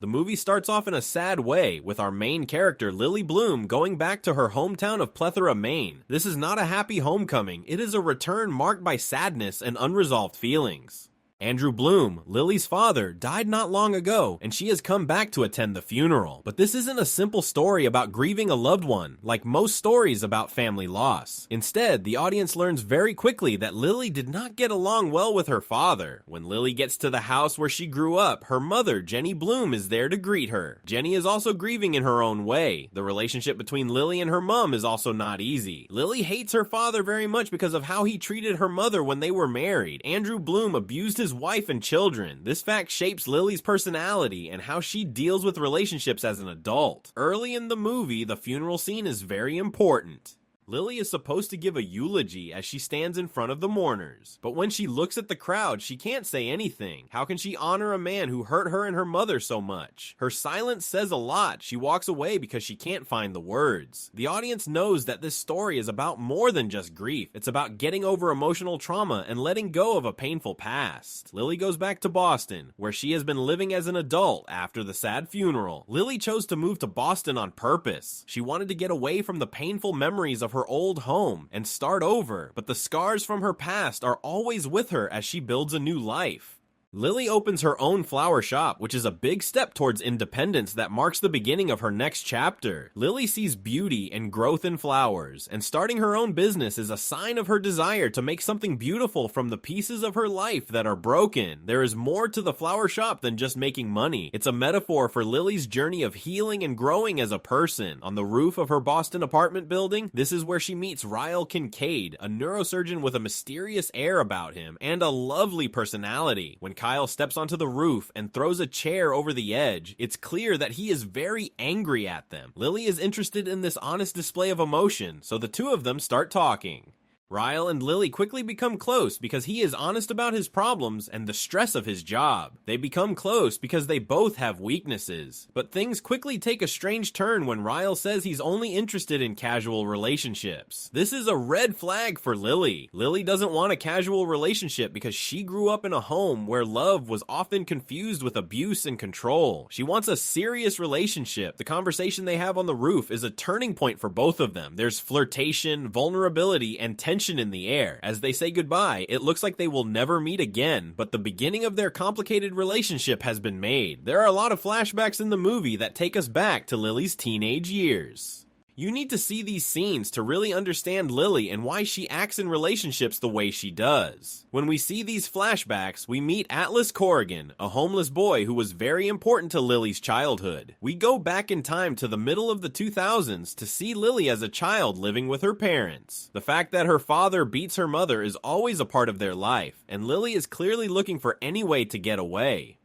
The movie starts off in a sad way, with our main character Lily Bloom going back to her hometown of Plethora, Maine. This is not a happy homecoming, it is a return marked by sadness and unresolved feelings. Andrew Bloom, Lily's father, died not long ago, and she has come back to attend the funeral. But this isn't a simple story about grieving a loved one, like most stories about family loss. Instead, the audience learns very quickly that Lily did not get along well with her father. When Lily gets to the house where she grew up, her mother, Jenny Bloom, is there to greet her. Jenny is also grieving in her own way. The relationship between Lily and her mom is also not easy. Lily hates her father very much because of how he treated her mother when they were married. Andrew Bloom abused his wife and children. This fact shapes Lily's personality and how she deals with relationships as an adult. Early in the movie, the funeral scene is very important. Lily is supposed to give a eulogy as she stands in front of the mourners, but when she looks at the crowd, she can't say anything. How can she honor a man who hurt her and her mother so much? Her silence says a lot. She walks away because she can't find the words. The audience knows that this story is about more than just grief. It's about getting over emotional trauma and letting go of a painful past. Lily goes back to Boston, where she has been living as an adult after the sad funeral. Lily chose to move to Boston on purpose. She wanted to get away from the painful memories of her old home and start over, but the scars from her past are always with her as she builds a new life. Lily opens her own flower shop, which is a big step towards independence that marks the beginning of her next chapter. Lily sees beauty and growth in flowers, and starting her own business is a sign of her desire to make something beautiful from the pieces of her life that are broken. There is more to the flower shop than just making money. It's a metaphor for Lily's journey of healing and growing as a person. On the roof of her Boston apartment building, this is where she meets Ryle Kincaid, a neurosurgeon with a mysterious air about him and a lovely personality. When Kyle steps onto the roof and throws a chair over the edge, it's clear that he is very angry at them. Lily is interested in this honest display of emotion, so the two of them start talking. Ryle and Lily quickly become close because he is honest about his problems and the stress of his job. They become close because they both have weaknesses. But things quickly take a strange turn when Ryle says he's only interested in casual relationships. This is a red flag for Lily. Lily doesn't want a casual relationship because she grew up in a home where love was often confused with abuse and control. She wants a serious relationship. The conversation they have on the roof is a turning point for both of them. There's flirtation, vulnerability, and tension in the air. As they say goodbye, it looks like they will never meet again, but the beginning of their complicated relationship has been made. There are a lot of flashbacks in the movie that take us back to Lily's teenage years. You need to see these scenes to really understand Lily and why she acts in relationships the way she does. When we see these flashbacks, we meet Atlas Corrigan, a homeless boy who was very important to Lily's childhood. We go back in time to the middle of the 2000s to see Lily as a child living with her parents. The fact that her father beats her mother is always a part of their life, and Lily is clearly looking for any way to get away.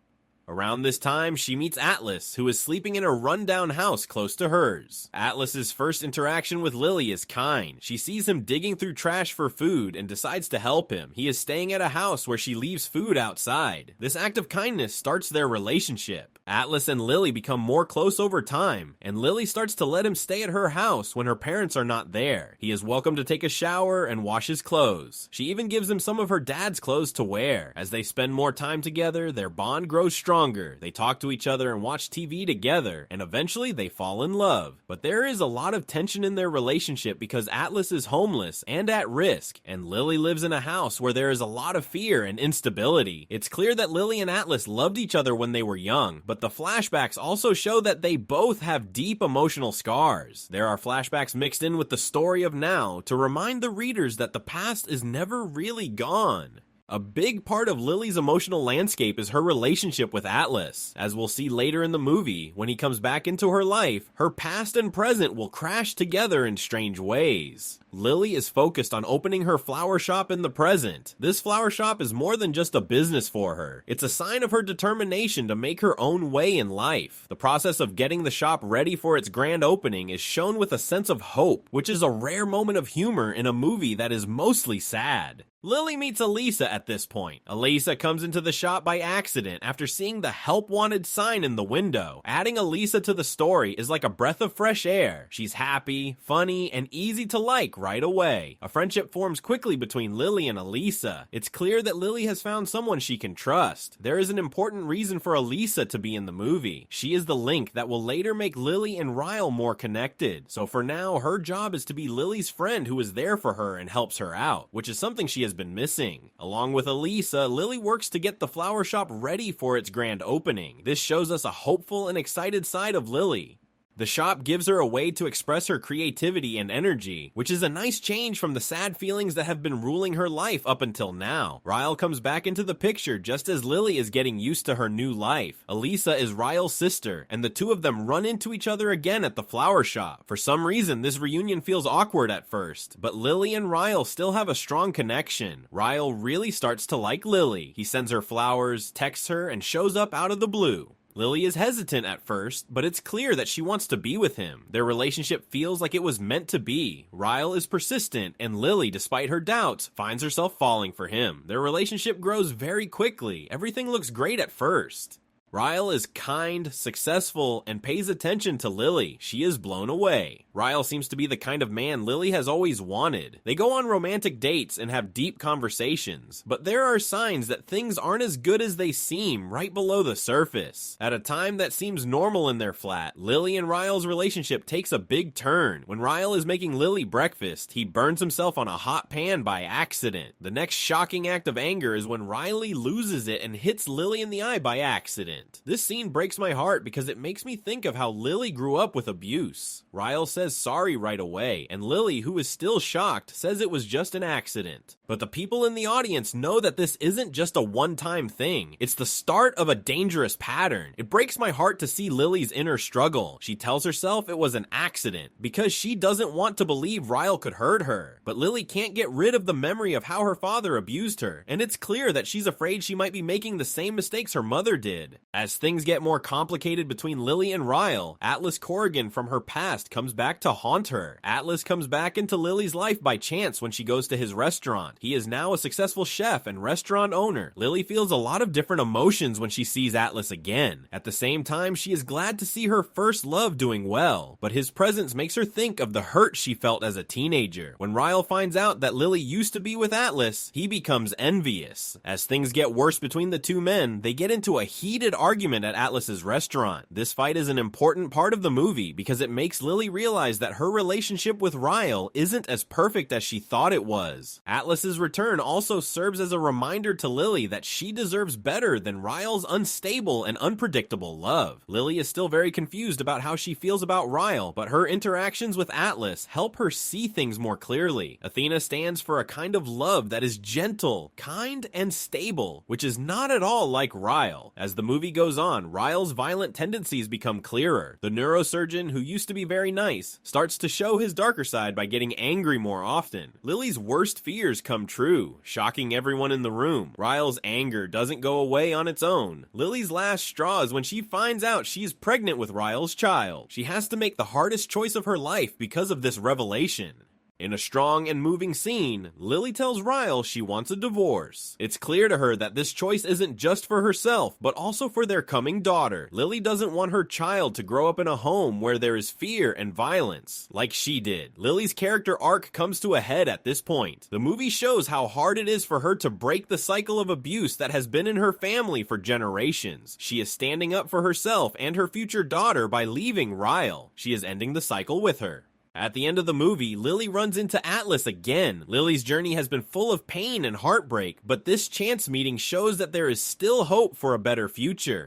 Around this time, she meets Atlas, who is sleeping in a rundown house close to hers. Atlas's first interaction with Lily is kind. She sees him digging through trash for food and decides to help him. He is staying at a house where she leaves food outside. This act of kindness starts their relationship. Atlas and Lily become more close over time, and Lily starts to let him stay at her house when her parents are not there. He is welcome to take a shower and wash his clothes. She even gives him some of her dad's clothes to wear. As they spend more time together, their bond grows stronger. They talk to each other and watch TV together, and eventually they fall in love. But there is a lot of tension in their relationship because Atlas is homeless and at risk, and Lily lives in a house where there is a lot of fear and instability. It's clear that Lily and Atlas loved each other when they were young, but the flashbacks also show that they both have deep emotional scars. There are flashbacks mixed in with the story of now to remind the readers that the past is never really gone. A big part of Lily's emotional landscape is her relationship with Atlas. As we'll see later in the movie, when he comes back into her life, her past and present will crash together in strange ways. Lily is focused on opening her flower shop in the present. This flower shop is more than just a business for her. It's a sign of her determination to make her own way in life. The process of getting the shop ready for its grand opening is shown with a sense of hope, which is a rare moment of humor in a movie that is mostly sad. Lily meets Elisa at this point. Elisa comes into the shop by accident after seeing the help wanted sign in the window. Adding Elisa to the story is like a breath of fresh air. She's happy, funny, and easy to like right away. A friendship forms quickly between Lily and Elisa. It's clear that Lily has found someone she can trust. There is an important reason for Elisa to be in the movie. She is the link that will later make Lily and Ryle more connected. So for now, her job is to be Lily's friend who is there for her and helps her out, which is something she has been missing. Along with Elisa, Lily works to get the flower shop ready for its grand opening. This shows us a hopeful and excited side of Lily. The shop gives her a way to express her creativity and energy, which is a nice change from the sad feelings that have been ruling her life up until now. Ryle comes back into the picture just as Lily is getting used to her new life. Elisa is Ryle's sister, and the two of them run into each other again at the flower shop. For some reason, this reunion feels awkward at first, but Lily and Ryle still have a strong connection. Ryle really starts to like Lily. He sends her flowers, texts her, and shows up out of the blue. Lily is hesitant at first, but it's clear that she wants to be with him. Their relationship feels like it was meant to be. Ryle is persistent, and Lily, despite her doubts, finds herself falling for him. Their relationship grows very quickly. Everything looks great at first. Ryle is kind, successful, and pays attention to Lily. She is blown away. Ryle seems to be the kind of man Lily has always wanted. They go on romantic dates and have deep conversations, but there are signs that things aren't as good as they seem right below the surface. At a time that seems normal in their flat, Lily and Ryle's relationship takes a big turn. When Ryle is making Lily breakfast, he burns himself on a hot pan by accident. The next shocking act of anger is when Riley loses it and hits Lily in the eye by accident. This scene breaks my heart because it makes me think of how Lily grew up with abuse. Ryle says sorry right away, and Lily, who is still shocked, says it was just an accident. But the people in the audience know that this isn't just a one-time thing. It's the start of a dangerous pattern. It breaks my heart to see Lily's inner struggle. She tells herself it was an accident because she doesn't want to believe Ryle could hurt her. But Lily can't get rid of the memory of how her father abused her, and it's clear that she's afraid she might be making the same mistakes her mother did. As things get more complicated between Lily and Ryle, Atlas Corrigan from her past comes back to haunt her. Atlas comes back into Lily's life by chance when she goes to his restaurant. He is now a successful chef and restaurant owner. Lily feels a lot of different emotions when she sees Atlas again. At the same time, she is glad to see her first love doing well, but his presence makes her think of the hurt she felt as a teenager. When Ryle finds out that Lily used to be with Atlas, he becomes envious. As things get worse between the two men, they get into a heated argument at Atlas's restaurant. This fight is an important part of the movie because it makes Lily realize that her relationship with Ryle isn't as perfect as she thought it was. Atlas's return also serves as a reminder to Lily that she deserves better than Ryle's unstable and unpredictable love. Lily is still very confused about how she feels about Ryle, but her interactions with Atlas help her see things more clearly. Athena stands for a kind of love that is gentle, kind, and stable, which is not at all like Ryle. As the movie goes on, Ryle's violent tendencies become clearer. The neurosurgeon, who used to be very nice, starts to show his darker side by getting angry more often. Lily's worst fears come true, shocking everyone in the room. Ryle's anger doesn't go away on its own. Lily's last straw is when she finds out she's pregnant with Ryle's child. She has to make the hardest choice of her life because of this revelation. In a strong and moving scene, Lily tells Ryle she wants a divorce. It's clear to her that this choice isn't just for herself, but also for their coming daughter. Lily doesn't want her child to grow up in a home where there is fear and violence, like she did. Lily's character arc comes to a head at this point. The movie shows how hard it is for her to break the cycle of abuse that has been in her family for generations. She is standing up for herself and her future daughter by leaving Ryle. She is ending the cycle with her. At the end of the movie, Lily runs into Atlas again. Lily's journey has been full of pain and heartbreak, but this chance meeting shows that there is still hope for a better future.